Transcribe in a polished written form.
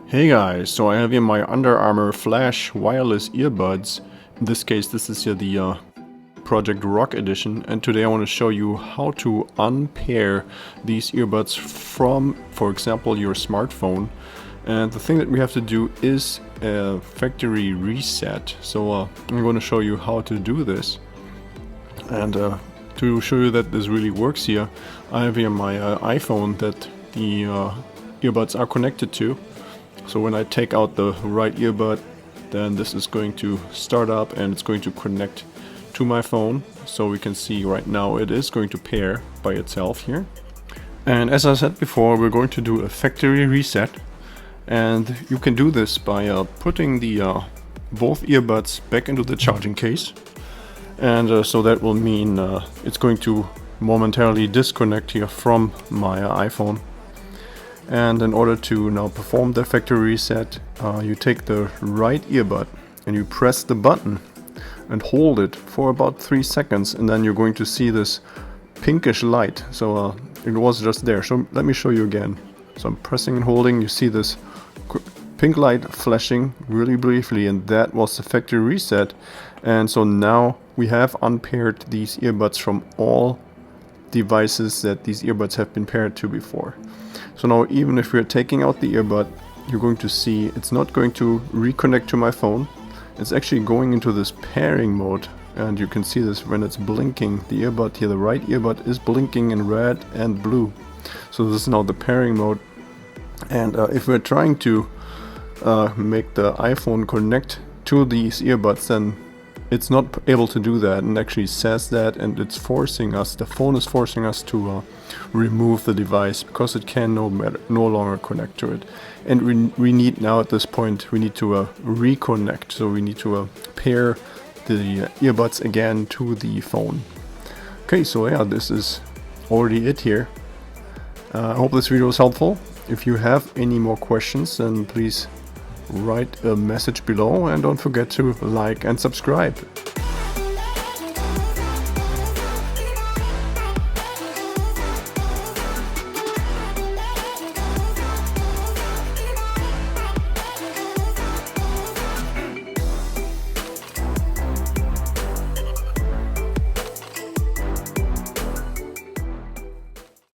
Hey guys, so I have here my Under Armour Flash wireless earbuds. In this case, this is here the Project Rock edition, and today I want to show you how to unpair these earbuds from, for example, your smartphone. And the thing that we have to do is a factory reset. So I'm going to show you how to do this. And to show you that this really works here, I have here my iPhone that the earbuds are connected to. So when I take out the right earbud, then this is going to start up and it's going to connect to my phone. So we can see right now it is going to pair by itself here. And as I said before, we're going to do a factory reset. And you can do this by putting the both earbuds back into the charging case. And so that will mean it's going to momentarily disconnect here from my iPhone. And in order to now perform the factory reset, you take the right earbud and you press the button and hold it for about 3 seconds, and then you're going to see this pinkish light. So it was just there. So let me show you again. So I'm pressing and holding, you see this pink light flashing really briefly, and that was the factory reset. And so now we have unpaired these earbuds from all devices that these earbuds have been paired to before. So now even if we're taking out the earbud, you're going to see it's not going to reconnect to my phone. It's actually going into this pairing mode, and you can see this when it's blinking. The earbud here, the right earbud, is blinking in red and blue. So this is now the pairing mode. And if we're trying to make the iPhone connect to these earbuds, then it's not able to do that, and actually says that, and it's forcing us, the phone is forcing us to remove the device because it can no longer connect to it. And we need now at this point, we need to reconnect, so we need to pair the earbuds again to the phone. Okay, so yeah, this is already it here. I hope this video was helpful. If you have any more questions, then please write a message below, and don't forget to like and subscribe.